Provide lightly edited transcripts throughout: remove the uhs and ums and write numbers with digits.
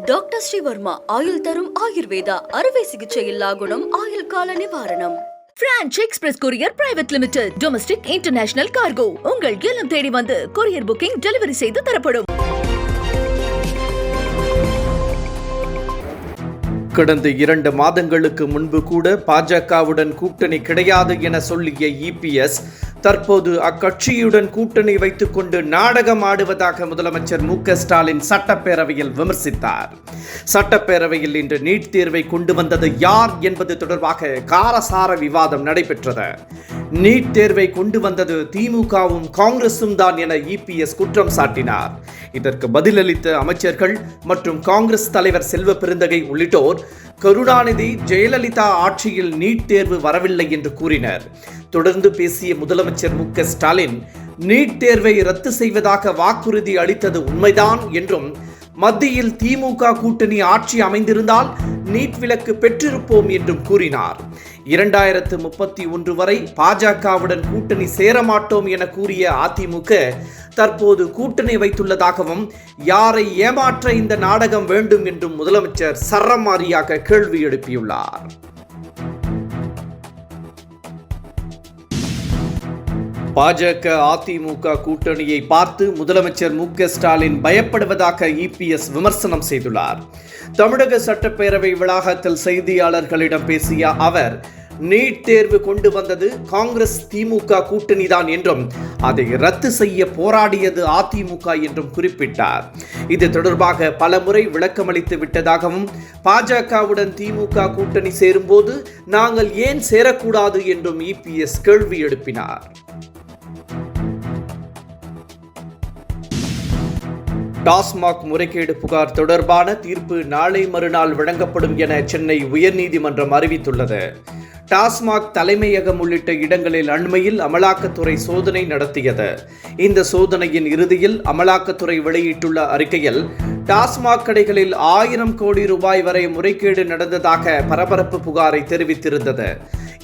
Doctor Sreevarma ஆயுள் தரும் ஆயுர்வேதா அறுவை சிகிச்சை இல்லா குணம் ஆயுள் கால நிவாரணம். Branch express courier private limited domestic international cargo உங்கள் இல்லம் தேடி வந்து கொரியர் புக்கிங் டெலிவரி செய்து தரப்படும். கடந்த 2 மாதங்களுக்கு முன்பு கூட பாஜகவுடன் கூட்டணி கிடையாது என சொல்லிய இபிஎஸ் தற்போது அக்கட்சியுடன் கூட்டணி வைத்துக் கொண்டு நாடகம் ஆடுவதாக முதலமைச்சர் மு.க. ஸ்டாலின் சட்டப்பேரவையில் விமர்சித்தார். சட்டப்பேரவையில் இன்று நீட் தேர்வை கொண்டு வந்தது யார் என்பது தொடர்பாக காரசார விவாதம் நடைபெற்றது. நீட் தேர்வை கொண்டு வந்தது திமுகவும் காங்கிரசும் தான் என இபிஎஸ் குற்றம் சாட்டினார். இதற்கு பதிலளித்த அமைச்சர்கள் மற்றும் காங்கிரஸ் தலைவர் செல்வ பெருந்தகை உள்ளிட்டோர் கருணாநிதி ஜெயலலிதா ஆட்சியில் நீட் தேர்வு வரவில்லை என்று கூறினர். தொடர்ந்து பேசிய முதலமைச்சர் மு.க. ஸ்டாலின் நீட் தேர்வை ரத்து செய்வதாக வாக்குறுதி அளித்தது உண்மைதான் என்றும் மத்தியில் திமுக கூட்டணி ஆட்சி அமைந்திருந்தால் நீட் விலக்கு பெற்றிருப்போம் என்றும் கூறினார். 2031 வரை பாஜகவுடன் கூட்டணி சேரமாட்டோம் என கூறிய அதிமுக தற்போது கூட்டணி வைத்துள்ளதாகவும் யாரை ஏமாற்ற இந்த நாடகம் வேண்டும் என்றும் முதலமைச்சர் சரமாரியாக கேள்வி எழுப்பியுள்ளார். பாஜக அதிமுக கூட்டணியை பார்த்து முதலமைச்சர் மு.க. ஸ்டாலின் பயப்படுவதாக இபிஎஸ் விமர்சனம் செய்துள்ளார். தமிழக சட்டப்பேரவை வளாகத்தில் செய்தியாளர்களிடம் பேசிய அவர் நீட் தேர்வு கொண்டு வந்தது காங்கிரஸ் திமுக கூட்டணிதான் என்றும் அதை ரத்து செய்ய போராடியது அதிமுக என்றும் குறிப்பிட்டார். இது தொடர்பாக பலமுறை விளக்கமளித்து விட்டதாகவும் பாஜகவுடன் திமுக கூட்டணி சேரும்போது நாங்கள் ஏன் சேரக்கூடாது என்றும் இபிஎஸ் கேள்வி எழுப்பினார். டாஸ்மாக் முறைகேடு புகார் தொடர்பான தீர்ப்பு நாளை மறுநாள் வழங்கப்படும் என சென்னை உயர்நீதிமன்றம் அறிவித்துள்ளது. டாஸ்மாக் தலைமையகம் உள்ளிட்ட இடங்களில் அண்மையில் அமலாக்கத்துறை சோதனை நடத்தியது. இந்த சோதனையின் இறுதியில் அமலாக்கத்துறை வெளியிட்டுள்ள அறிக்கையில் டாஸ்மாக் கடைகளில் 1000 கோடி ரூபாய் வரை முறைகேடு நடந்ததாக பரபரப்பு புகாரை தெரிவித்திருந்தது.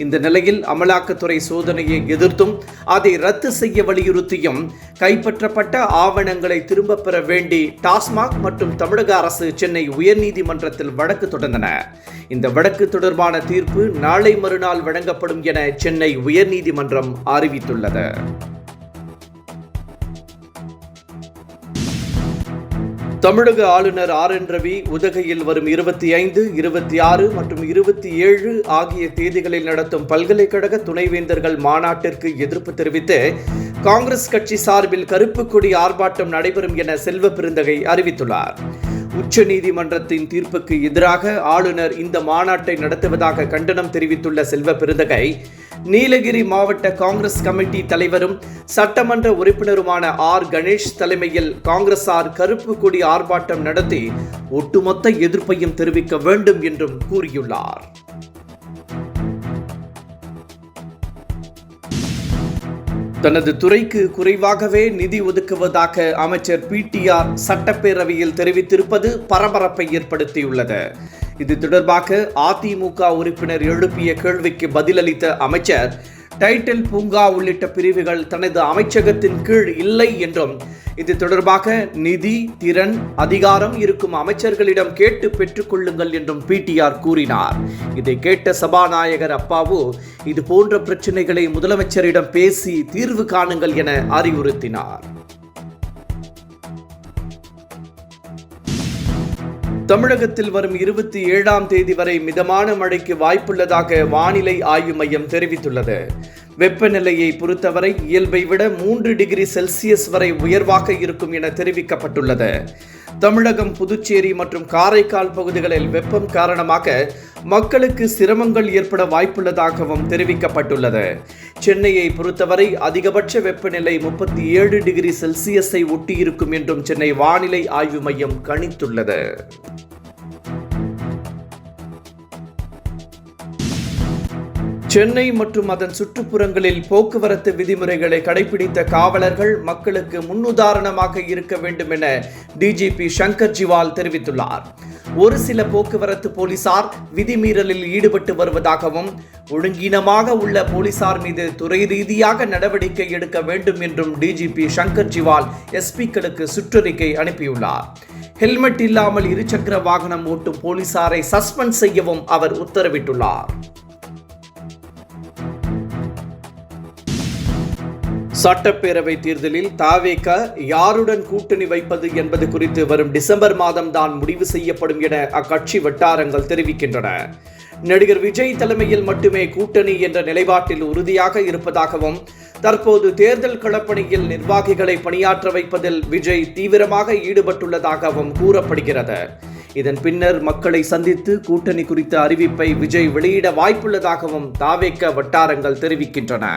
இந்த நிலையில் அமலாக்கத்துறை சோதனையை எதிர்த்தும் அதை ரத்து செய்ய வலியுறுத்தியும் கைப்பற்றப்பட்ட ஆவணங்களை திரும்ப பெற வேண்டி டாஸ்மாக் மற்றும் தமிழக அரசு சென்னை உயர்நீதிமன்றத்தில் வழக்கு தொடர்ந்தன. இந்த வழக்கு தொடர்பான தீர்ப்பு நாளை மறுநாள் வழங்கப்படும் என சென்னை உயர்நீதிமன்றம் அறிவித்துள்ளது. தமிழக ஆளுநர் ஆர்.என். ரவி உதகையில் வரும் 25, 26 மற்றும் 27 ஆகிய தேதிகளில் நடத்தும் பல்கலைக்கழக துணைவேந்தர்கள் மாநாட்டிற்கு எதிர்ப்பு தெரிவித்து காங்கிரஸ் கட்சி சார்பில் கருப்பு கொடி ஆர்ப்பாட்டம் நடைபெறும் என செல்வ பெருந்தகை அறிவித்துள்ளார். உச்சநீதிமன்றத்தின் தீர்ப்புக்கு எதிராக ஆளுநர் இந்த மாநாட்டை நடத்துவதாக கண்டனம் தெரிவித்துள்ள செல்வ பெருந்தகை நீலகிரி மாவட்ட காங்கிரஸ் கமிட்டி தலைவரும் சட்டமன்ற உறுப்பினருமான ஆர். கணேஷ் தலைமையில் காங்கிரசார் கருப்பு கொடி ஆர்ப்பாட்டம் நடத்தி ஒட்டுமொத்த எதிர்ப்பையும் தெரிவிக்க வேண்டும் என்றும் கூறியுள்ளார். தனது துறைக்கு குறைவாகவே நிதி ஒதுக்குவதாக அமைச்சர் பிடிஆர் சட்டப்பேரவையில் தெரிவித்திருப்பது பரபரப்பை ஏற்படுத்தியுள்ளது. இது தொடர்பாக அதிமுக உறுப்பினர் எழுப்பிய கேள்விக்கு பதிலளித்த அமைச்சர் டைட்டில் பூங்கா உள்ளிட்ட பிரிவுகள் தனது அமைச்சகத்தின் கீழ் இல்லை என்றும் இது தொடர்பாக நிதி, திறன், அதிகாரம் இருக்கும் அமைச்சர்களிடம் கேட்டு பெற்றுக்கொள்ளுங்கள் என்றும் பிடிஆர் கூறினார். இதை கேட்ட சபாநாயகர் அப்பாவு இது போன்ற பிரச்சனைகளை முதலமைச்சரிடம் பேசி தீர்வு காணுங்கள் என அறிவுறுத்தினார். தமிழகத்தில் வரும் 27ஆம் தேதி வரை மிதமான மழைக்கு வாய்ப்புள்ளதாக வானிலை ஆய்வு மையம் தெரிவித்துள்ளது. வெப்பநிலையை பொறுத்தவரை இயல்பை விட 3 டிகிரி செல்சியஸ் வரை உயர்வாக இருக்கும் என தெரிவிக்கப்பட்டுள்ளது. தமிழகம், புதுச்சேரி மற்றும் காரைக்கால் பகுதிகளில் வெப்பம் காரணமாக மக்களுக்கு சிரமங்கள் ஏற்பட வாய்ப்புள்ளதாகவும் தெரிவிக்கப்பட்டுள்ளது. சென்னையை பொறுத்தவரை அதிகபட்ச வெப்பநிலை 37 டிகிரி செல்சியஸை ஒட்டியிருக்கும் என்றும் சென்னை வானிலை ஆய்வு மையம் கணித்துள்ளது. சென்னை மற்றும் அதன் சுற்றுப்புறங்களில் போக்குவரத்து விதிமுறைகளை கடைபிடித்த காவலர்கள் மக்களுக்கு முன்னுதாரணமாக இருக்க வேண்டும் என டிஜிபி சங்கர் ஜிவால் தெரிவித்துள்ளார். ஒரு சில போக்குவரத்து போலீசார் விதிமீறலில் ஈடுபட்டு வருவதாகவும் ஒழுங்கீனமாக உள்ள போலீசார் மீது துறை ரீதியாக நடவடிக்கை எடுக்க வேண்டும் என்றும் டிஜிபி சங்கர் ஜிவால் எஸ்பிக்களுக்கு சுற்றறிக்கை அனுப்பியுள்ளார். ஹெல்மெட் இல்லாமல் இருசக்கர வாகனம் ஓட்டும் போலீசாரை சஸ்பெண்ட் செய்யவும் அவர் உத்தரவிட்டுள்ளார். சட்டப்பேரவை தேர்தலில் தாவேக யாருடன் கூட்டணி வைப்பது என்பது குறித்து வரும் டிசம்பர் மாதம் தான் முடிவு செய்யப்படும் என அக்கட்சி வட்டாரங்கள் தெரிவிக்கின்றன. நடிகர் விஜய் தலைமையில் மட்டுமே கூட்டணி என்ற நிலைப்பாட்டில் உறுதியாக இருப்பதாகவும் தற்போது தேர்தல் களப்பணியில் நிர்வாகிகளை பணியாற்ற வைப்பதில் விஜய் தீவிரமாக ஈடுபட்டுள்ளதாகவும் கூறப்படுகிறது. இதன் பின்னர் மக்களை சந்தித்து கூட்டணி குறித்த அறிவிப்பை விஜய் வெளியிட வாய்ப்புள்ளதாகவும் தாவேக வட்டாரங்கள் தெரிவிக்கின்றன.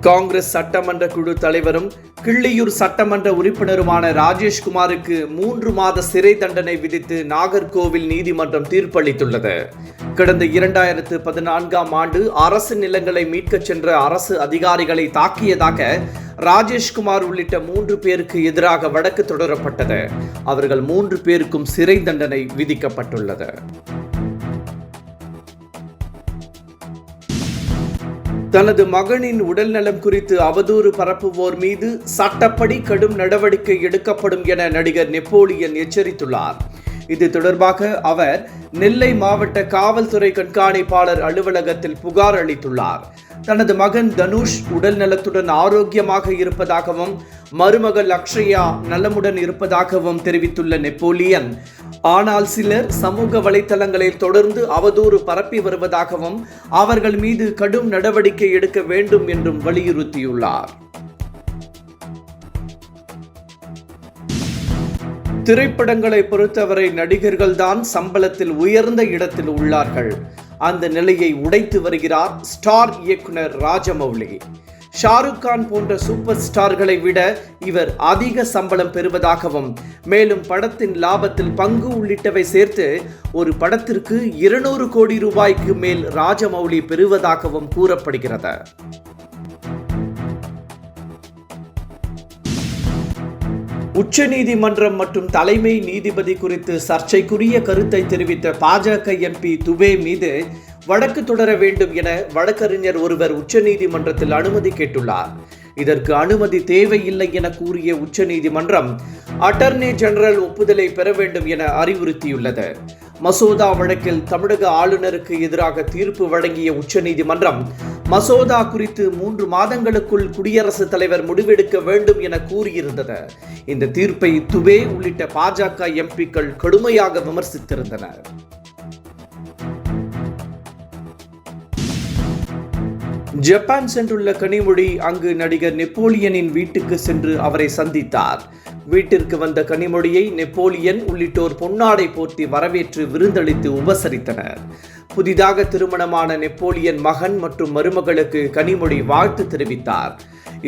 காங்கிரஸ் சட்டமன்ற குழு தலைவரும் கிள்ளியூர் சட்டமன்ற உறுப்பினருமான ராஜேஷ்குமாருக்கு 3 மாத சிறை தண்டனை விதித்து நாகர்கோவில் நீதிமன்றம் தீர்ப்பளித்துள்ளது. கடந்த 2014ஆம் ஆண்டு அரசு நிலங்களை மீட்கச் சென்ற அரசு அதிகாரிகளை தாக்கியதாக ராஜேஷ்குமார் உள்ளிட்ட 3 பேருக்கு எதிராக வழக்கு தொடரப்பட்டது. அவர்கள் 3 பேருக்கும் சிறை தண்டனை விதிக்கப்பட்டுள்ளது. தனது மகனின் உடல் நலம் குறித்து அவதூறு பரப்புவோர் மீது சட்டப்படி கடும் நடவடிக்கை எடுக்கப்படும் என நடிகர் நெப்போலியன் எச்சரித்துள்ளார். இது தொடர்பாக அவர் நெல்லை மாவட்ட காவல்துறை கண்காணிப்பாளர் அலுவலகத்தில் புகார் அளித்துள்ளார். தனது மகன் தனுஷ் உடல் நலத்துடன் ஆரோக்கியமாக இருப்பதாகவும் மருமகள் அக்ஷயா நலமுடன் இருப்பதாகவும் தெரிவித்துள்ள நெப்போலியன், ஆனால் சிலர் சமூக வலைதளங்களில் தொடர்ந்து அவதூறு பரப்பி வருவதாகவும் அவர்கள் மீது கடும் நடவடிக்கை எடுக்க வேண்டும் என்றும் வலியுறுத்தியுள்ளார். திரைப்படங்களை பொறுத்தவரை நடிகர்கள் தான் சம்பளத்தில் உயர்ந்த இடத்தில் உள்ளார்கள். அந்த நிலையை உடைத்து வருகிறார் ஸ்டார் இயக்குனர் ராஜமௌலி. ஷாருக் கான் போன்ற சூப்பர் ஸ்டார்களை விட இவர் அதிக சம்பளம் பெறுவதாகவும் மேலும் படத்தின் லாபத்தில் பங்கு உள்ளிட்டவை சேர்த்து ஒரு படத்திற்கு 200 கோடி ரூபாய்க்கு மேல் ராஜமௌலி பெறுவதாகவும் கூறப்படுகிறது. உச்சநீதிமன்றம் மற்றும் தலைமை நீதிபதி குறித்து சர்ச்சைக்குரிய கருத்தை தெரிவித்த பாஜக எம்பி துபே மீது வழக்கு தொடர வேண்டும் என வழக்கறிஞர் ஒருவர் உச்சநீதிமன்றத்தில் அனுமதி கேட்டுள்ளார். இதற்கு அனுமதி தேவையில்லை என கூறிய உச்சநீதிமன்றம் அட்டர்னி ஜெனரல் ஒப்புதலை பெற வேண்டும் என அறிவுறுத்தியுள்ளது. மசோதா வழக்கில் தமிழக ஆளுநருக்கு எதிராக தீர்ப்பு வழங்கிய உச்சநீதிமன்றம் மசோதா குறித்து 3 மாதங்களுக்குள் குடியரசுத் தலைவர் முடிவெடுக்க வேண்டும் என கூறியிருந்தது. இந்த தீர்ப்பை துபே உள்ளிட்ட பாஜக எம்பிக்கள் கடுமையாக விமர்சித்திருந்தனர். ஜப்பான் சென்றுள்ள கனிமொழி அங்கு நடிகர் நெப்போலியனின் வீட்டுக்கு சென்று அவரை சந்தித்தார். வீட்டிற்கு வந்த கனிமொழியை நெப்போலியன் உள்ளிட்டோர் பொன்னாடை போர்த்தி வரவேற்று விருந்தளித்து உபசரித்தனர். புதிதாக திருமணமான நெப்போலியன் மகன் மற்றும் மருமகளுக்கு கனிமொழி வாழ்த்து தெரிவித்தார்.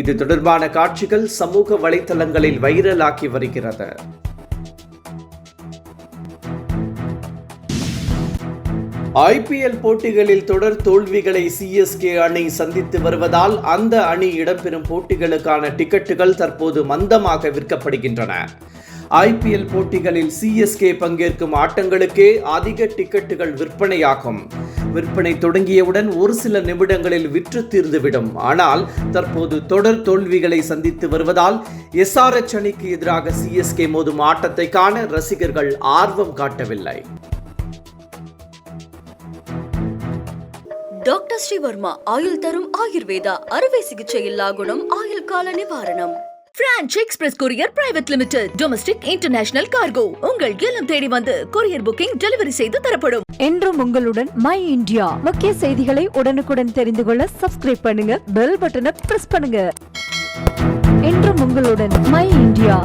இது தொடர்பான காட்சிகள் சமூக வலைதளங்களில் வைரலாகி வருகிறது. ஐபிஎல் போட்டிகளில் தொடர் தோல்விகளை சிஎஸ்கே அணி சந்தித்து வருவதால் அந்த அணி இடம்பெறும் போட்டிகளுக்கான டிக்கெட்டுகள் தற்போது மந்தமாக விற்கப்படுகின்றன. ஐபிஎல் போட்டிகளில் சிஎஸ்கே பங்கேற்கும் ஆட்டங்களுக்கே அதிக டிக்கெட்டுகள் விற்பனையாகும். விற்பனை தொடங்கியவுடன் ஒரு சில நிமிடங்களில் விற்று தீர்ந்துவிடும். ஆனால் தற்போது தொடர் தோல்விகளை சந்தித்து வருவதால் எஸ்ஆர்எச் அணிக்கு எதிராக சிஎஸ்கே மோதும் ஆட்டத்தை காண ரசிகர்கள் ஆர்வம் காட்டவில்லை. டாக்டர் ஸ்ரீவர்மா ஆயுள் தரும் ஆயுர்வேதா அறுவை சிகிச்சை இல்லா குணம் ஆயுள் கால நிவாரணம். Branch express courier private limited domestic international cargo உங்கள் இல்லம் தேடி வந்து கொரியர் புக்கிங் டெலிவரி செய்து தரப்படும். என்றும் உங்களுடன் மை இந்தியா. முக்கிய செய்திகளை உடனுக்குடன் தெரிந்து கொள்ள சப்ஸ்கிரைப் பண்ணுங்க, பெல் பட்டனை பிரஸ் பண்ணுங்க. என்றும் உங்களுடன் மை இந்தியா.